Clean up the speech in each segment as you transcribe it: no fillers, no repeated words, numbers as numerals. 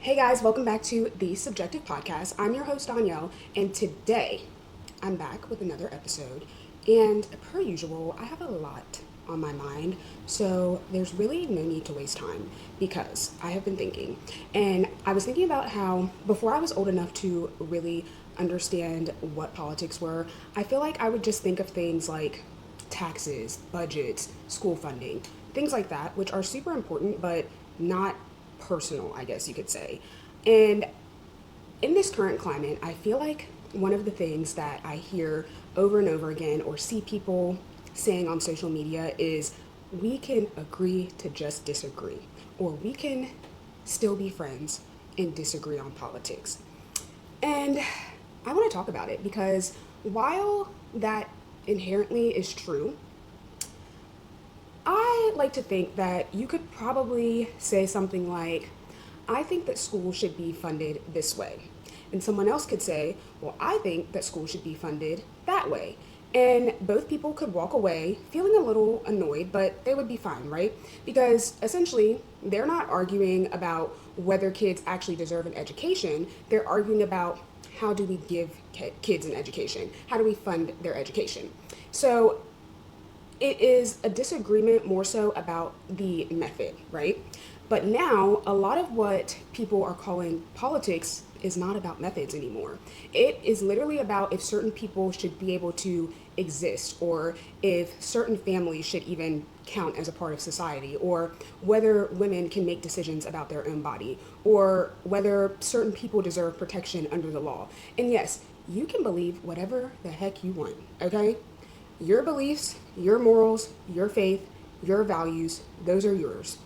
Hey guys, welcome back to the Subjective Podcast. I'm your host, Danielle, and today I'm back with another episode. And per usual, I have a lot on my mind, so there's really no need to waste time because I have been thinking. And I was thinking about how before I was old enough to really understand what politics were, I feel like I would just think of things like taxes, budgets, school funding, things like that, which are super important, but not personal, I guess you could say. And in this current climate, I feel like one of the things that I hear over and over again or see people saying on social media is we can agree to just disagree, or we can still be friends and disagree on politics. And I want to talk about it because while that inherently is true, I like to think that you could probably say something like, I think that school should be funded this way. And someone else could say, well, I think that school should be funded that way. And both people could walk away feeling a little annoyed, but they would be fine, right? Because essentially, they're not arguing about whether kids actually deserve an education. They're arguing about how do we give kids an education? How do we fund their education? So it is a disagreement more so about the method, right? But now, a lot of what people are calling politics is not about methods anymore. It is literally about if certain people should be able to exist, or if certain families should even count as a part of society, or whether women can make decisions about their own body, or whether certain people deserve protection under the law. And yes, you can believe whatever the heck you want, okay? Your beliefs, your morals, your faith, your values, those are yours.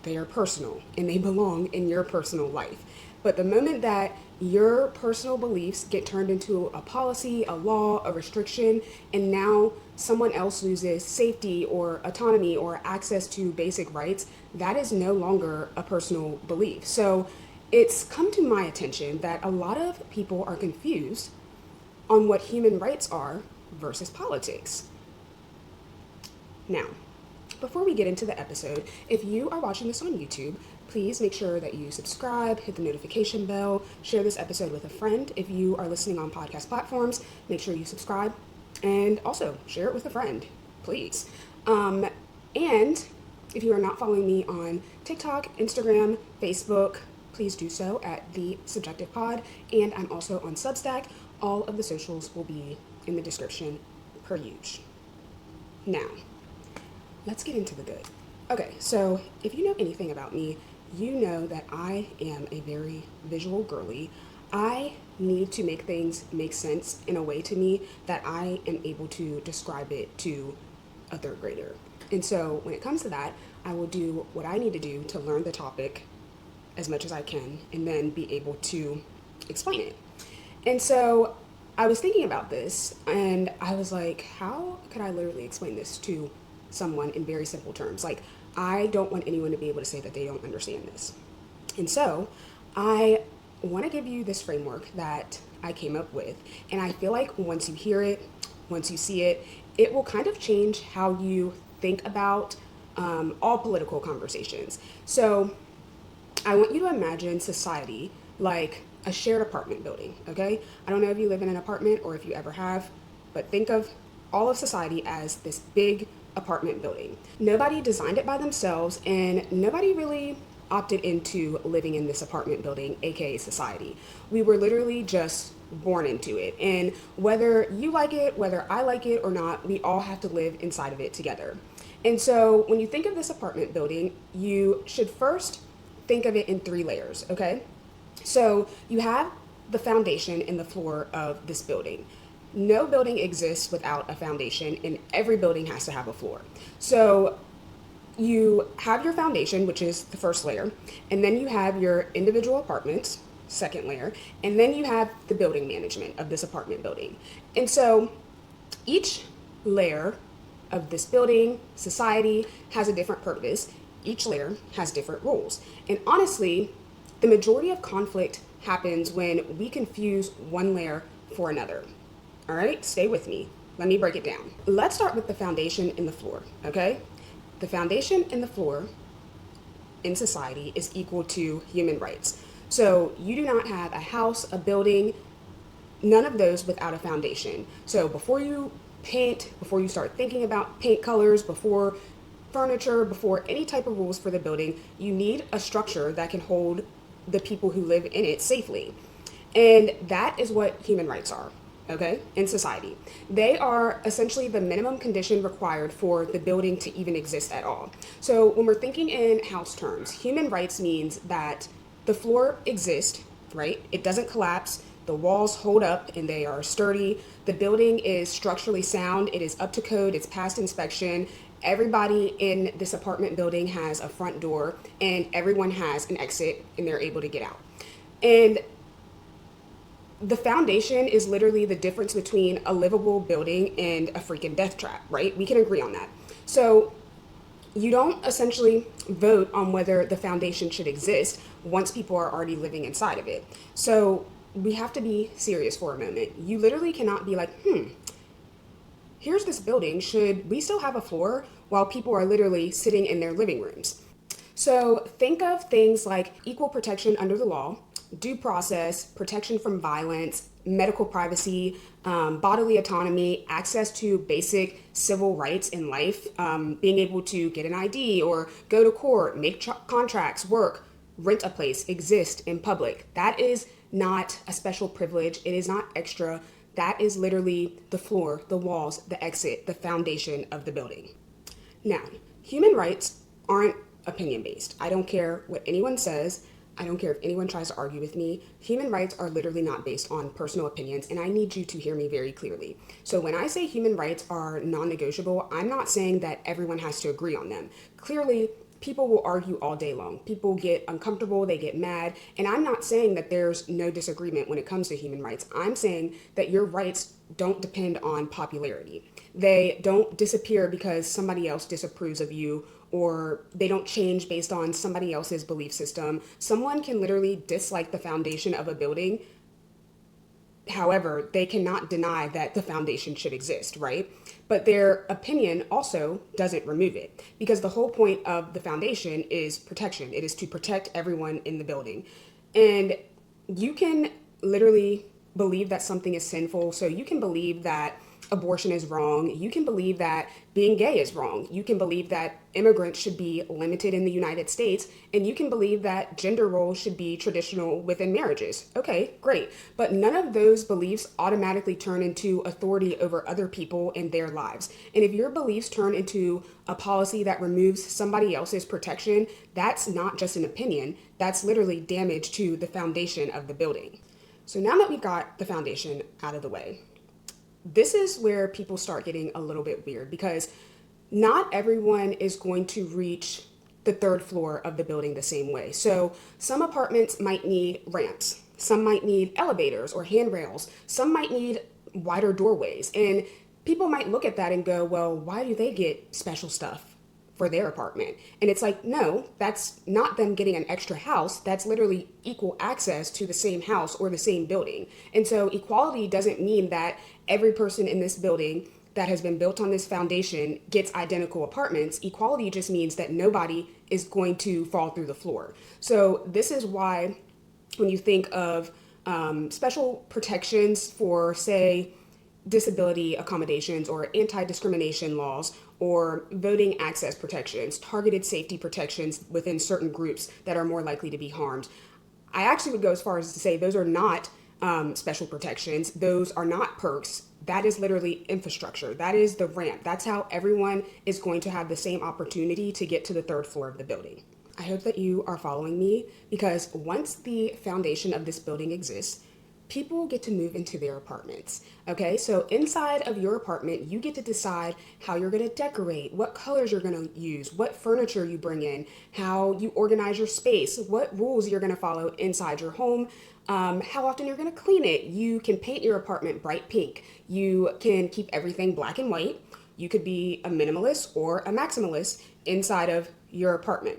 They are personal and they belong in your personal life. But the moment that your personal beliefs get turned into a policy, a law, a restriction, and now someone else loses safety or autonomy or access to basic rights, that is no longer a personal belief. So it's come to my attention that a lot of people are confused on what human rights are versus politics. Now, before we get into the episode, if you are watching this on YouTube, please make sure that you subscribe, hit the notification bell, share this episode with a friend. If you are listening on podcast platforms, make sure you subscribe, and also share it with a friend, please. And if you are not following me on TikTok, Instagram, Facebook, please do so at The Subjective Pod, and I'm also on Substack. All of the socials will be in the description per usual. Now, let's get into the good. Okay, so if you know anything about me, you know that I am a very visual girly. I need to make things make sense in a way to me that I am able to describe it to a third grader. And so when it comes to that, I will do what I need to do to learn the topic as much as I can and then be able to explain it. And so I was thinking about this and I was like, how could I literally explain this to someone in very simple terms? Like, I don't want anyone to be able to say that they don't understand this. And so I want to give you this framework that I came up with. And I feel like once you hear it, once you see it, it will kind of change how you think about all political conversations. So I want you to imagine society like a shared apartment building, okay? I don't know if you live in an apartment or if you ever have, but think of all of society as this big apartment building. Nobody designed it by themselves, and nobody really opted into living in this apartment building, aka society. We were literally just born into it, and whether you like it, whether I like it or not, we all have to live inside of it together. And so when you think of this apartment building, you should first think of it in 3 layers, okay? So you have the foundation and the floor of this building. No building exists without a foundation, and every building has to have a floor. So you have your foundation, which is the first layer, and then you have your individual apartments, second layer, and then you have the building management of this apartment building. And so each layer of this building, society, has a different purpose. Each layer has different rules. And honestly, the majority of conflict happens when we confuse one layer for another. All right, stay with me. Let me break it down. Let's start with the foundation and the floor, okay? The foundation and the floor in society is equal to human rights. So you do not have a house, a building, none of those without a foundation. So before you paint, before you start thinking about paint colors, before furniture, before any type of rules for the building, you need a structure that can hold the people who live in it safely. And that is what human rights are, okay, in society. They are essentially the minimum condition required for the building to even exist at all. So when we're thinking in house terms, human rights means that the floor exists, right? It doesn't collapse. The walls hold up and they are sturdy. The building is structurally sound. It is up to code. It's passed inspection. Everybody in this apartment building has a front door and everyone has an exit and they're able to get out. And the foundation is literally the difference between a livable building and a freaking death trap, right? We can agree on that. So you don't essentially vote on whether the foundation should exist once people are already living inside of it. So we have to be serious for a moment. You literally cannot be like, here's this building. Should we still have a floor while people are literally sitting in their living rooms? So think of things like equal protection under the law, due process, protection from violence, medical privacy, bodily autonomy, access to basic civil rights in life, being able to get an ID or go to court, make contracts, work, rent a place, exist in public. That is not a special privilege. It is not extra. That is literally the floor, the walls, the exit, the foundation of the building. Now, human rights aren't opinion-based. I don't care what anyone says. I don't care if anyone tries to argue with me. Human rights are literally not based on personal opinions, and I need you to hear me very clearly. So when I say human rights are non-negotiable, I'm not saying that everyone has to agree on them. Clearly, people will argue all day long. People get uncomfortable, they get mad, and I'm not saying that there's no disagreement when it comes to human rights. I'm saying that your rights don't depend on popularity. They don't disappear because somebody else disapproves of you, or they don't change based on somebody else's belief system. Someone can literally dislike the foundation of a building. However, they cannot deny that the foundation should exist, right? But their opinion also doesn't remove it, because the whole point of the foundation is protection. It is to protect everyone in the building. And you can literally believe that something is sinful. So you can believe that abortion is wrong. You can believe that being gay is wrong. You can believe that immigrants should be limited in the United States. And you can believe that gender roles should be traditional within marriages. Okay, great. But none of those beliefs automatically turn into authority over other people and their lives. And if your beliefs turn into a policy that removes somebody else's protection, that's not just an opinion. That's literally damage to the foundation of the building. So now that we've got the foundation out of the way, this is where people start getting a little bit weird, because not everyone is going to reach the third floor of the building the same way. So some apartments might need ramps, some might need elevators or handrails, some might need wider doorways. And people might look at that and go, well, why do they get special stuff for their apartment? And it's like, no, that's not them getting an extra house. That's literally equal access to the same house or the same building. And so equality doesn't mean that every person in this building that has been built on this foundation gets identical apartments. Equality just means that nobody is going to fall through the floor. So this is why when you think of special protections for, say, disability accommodations or anti-discrimination laws or voting access protections, targeted safety protections within certain groups that are more likely to be harmed, I actually would go as far as to say those are not special protections. Those are not perks. That is literally infrastructure. That is the ramp. That's how everyone is going to have the same opportunity to get to the third floor of the building. I hope that you are following me, because once the foundation of this building exists, people get to move into their apartments. Okay, so inside of your apartment, you get to decide how you're going to decorate, what colors you're going to use, what furniture you bring in, how you organize your space, what rules you're going to follow inside your home, how often you're going to clean it. You can paint your apartment bright pink. You can keep everything black and white. You could be a minimalist or a maximalist inside of your apartment.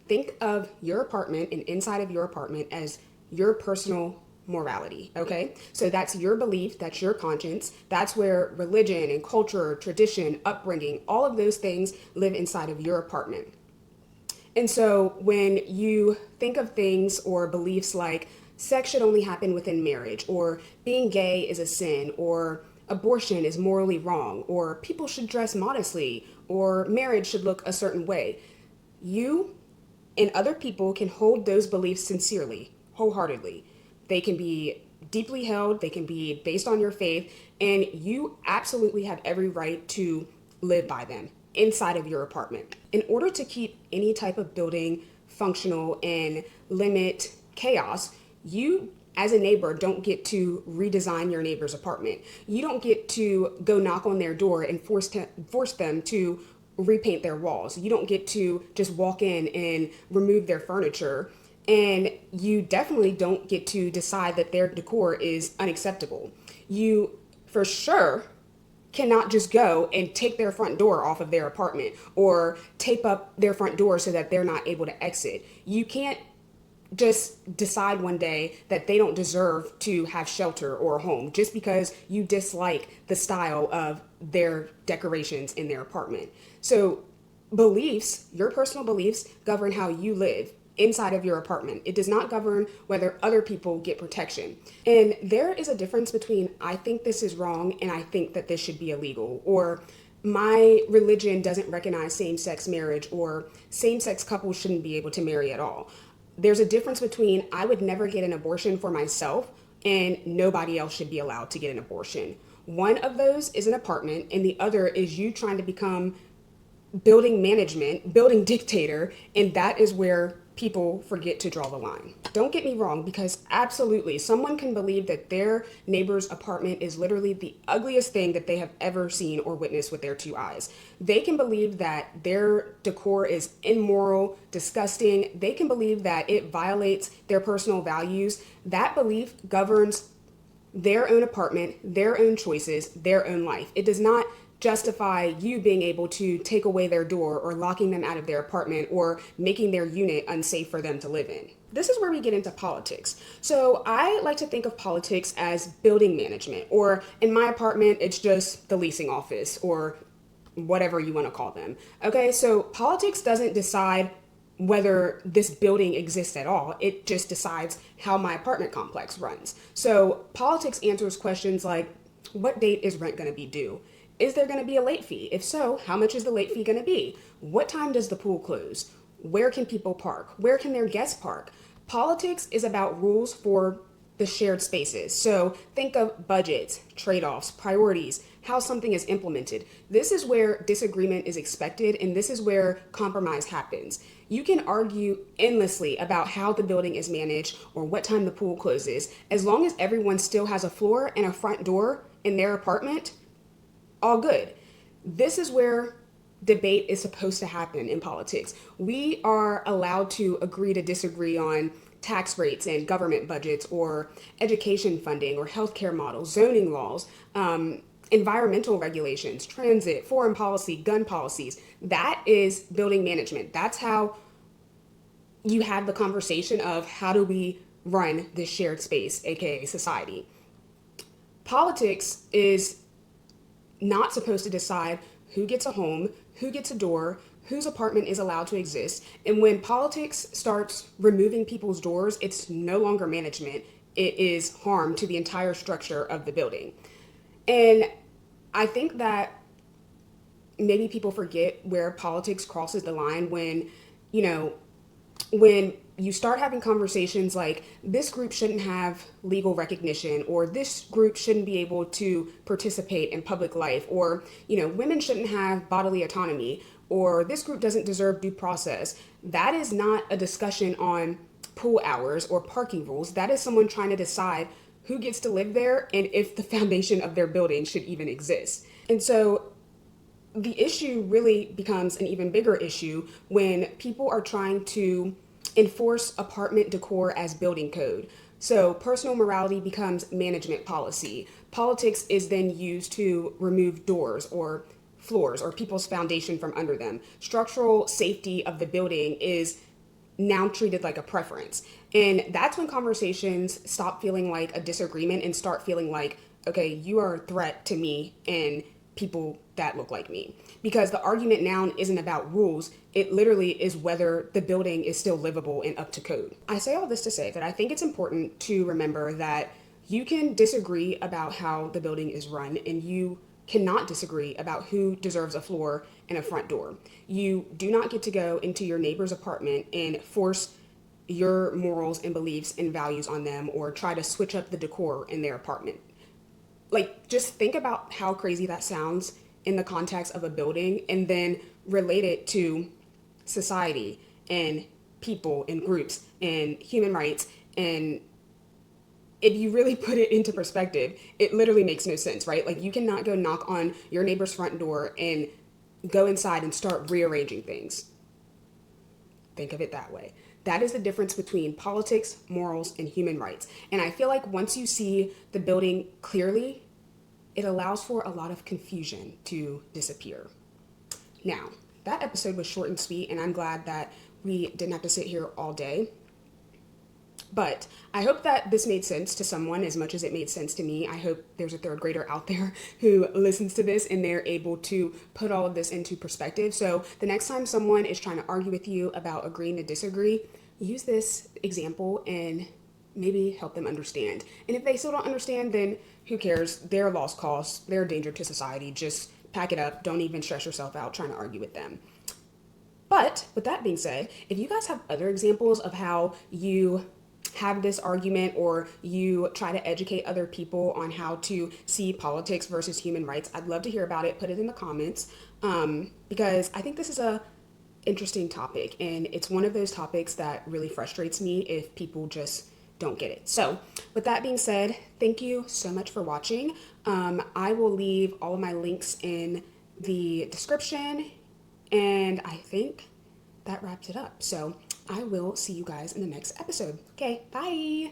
Think of your apartment and inside of your apartment as your personal morality, okay? So that's your belief, that's your conscience, that's where religion and culture, tradition, upbringing, all of those things live inside of your apartment. And so when you think of things or beliefs like sex should only happen within marriage, or being gay is a sin, or abortion is morally wrong, or people should dress modestly, or marriage should look a certain way, you and other people can hold those beliefs sincerely, wholeheartedly. They can be deeply held, they can be based on your faith, and you absolutely have every right to live by them inside of your apartment. In order to keep any type of building functional and limit chaos, you as a neighbor don't get to redesign your neighbor's apartment. You don't get to go knock on their door and force them to repaint their walls. You don't get to just walk in and remove their furniture. And you definitely don't get to decide that their decor is unacceptable. You, for sure, cannot just go and take their front door off of their apartment or tape up their front door so that they're not able to exit. You can't just decide one day that they don't deserve to have shelter or a home just because you dislike the style of their decorations in their apartment. So beliefs, your personal beliefs, govern how you live inside of your apartment. It does not govern whether other people get protection. And there is a difference between I think this is wrong and I think that this should be illegal, or my religion doesn't recognize same-sex marriage, or same-sex couples shouldn't be able to marry at all. There's a difference between I would never get an abortion for myself and nobody else should be allowed to get an abortion. One of those is an apartment, and the other is you trying to become building management, building dictator, and that is where people forget to draw the line. Don't get me wrong, because absolutely someone can believe that their neighbor's apartment is literally the ugliest thing that they have ever seen or witnessed with their two eyes. They can believe that their decor is immoral, disgusting. They can believe that it violates their personal values. That belief governs their own apartment, their own choices, their own life. It does not justify you being able to take away their door or locking them out of their apartment or making their unit unsafe for them to live in. This is where we get into politics. So I like to think of politics as building management, or in my apartment, it's just the leasing office or whatever you want to call them. Okay, so politics doesn't decide whether this building exists at all. It just decides how my apartment complex runs. So politics answers questions like, what date is rent going to be due? Is there going to be a late fee? If so, how much is the late fee going to be? What time does the pool close? Where can people park? Where can their guests park? Politics is about rules for the shared spaces. So think of budgets, trade-offs, priorities, how something is implemented. This is where disagreement is expected, and this is where compromise happens. You can argue endlessly about how the building is managed or what time the pool closes. As long as everyone still has a floor and a front door in their apartment, all good. This is where debate is supposed to happen in politics. We are allowed to agree to disagree on tax rates and government budgets, or education funding, or healthcare models, zoning laws, environmental regulations, transit, foreign policy, gun policies. That is building management. That's how you have the conversation of how do we run this shared space, aka society. Politics is not supposed to decide who gets a home, who gets a door, whose apartment is allowed to exist. And when politics starts removing people's doors, it's no longer management. It is harm to the entire structure of the building. And I think that maybe people forget where politics crosses the line when, when you start having conversations like this group shouldn't have legal recognition, or this group shouldn't be able to participate in public life, or women shouldn't have bodily autonomy, or this group doesn't deserve due process. That is not a discussion on pool hours or parking rules. That is someone trying to decide who gets to live there and if the foundation of their building should even exist. And so the issue really becomes an even bigger issue when people are trying to enforce apartment decor as building code. So personal morality becomes management policy. Politics is then used to remove doors or floors or people's foundation from under them. Structural safety of the building is now treated like a preference. And that's when conversations stop feeling like a disagreement and start feeling like, okay, you are a threat to me and people that look like me. Because the argument now isn't about rules, it literally is whether the building is still livable and up to code. I say all this to say that I think it's important to remember that you can disagree about how the building is run, and you cannot disagree about who deserves a floor and a front door. You do not get to go into your neighbor's apartment and force your morals and beliefs and values on them, or try to switch up the decor in their apartment. Like, just think about how crazy that sounds in the context of a building, and then relate it to society and people and groups and human rights. And if you really put it into perspective, it literally makes no sense, right? Like, you cannot go knock on your neighbor's front door and go inside and start rearranging things. Think of it that way. That is the difference between politics, morals, and human rights. And I feel like once you see the building clearly, it allows for a lot of confusion to disappear. Now, that episode was short and sweet, and I'm glad that we didn't have to sit here all day. But I hope that this made sense to someone as much as it made sense to me. I hope there's a third grader out there who listens to this and they're able to put all of this into perspective. So the next time someone is trying to argue with you about agreeing to disagree, use this example and maybe help them understand. And if they still don't understand, then who cares? They're a lost cause. They're a danger to society. Just pack it up. Don't even stress yourself out trying to argue with them. But with that being said, if you guys have other examples of how you have this argument, or you try to educate other people on how to see politics versus human rights, I'd love to hear about it. Put it in the comments, because I think this is a interesting topic, and it's one of those topics that really frustrates me if people just don't get it. So with that being said, thank you so much for watching. I will leave all of my links in the description, and I think that wraps it up. So I will see you guys in the next episode. Okay, bye.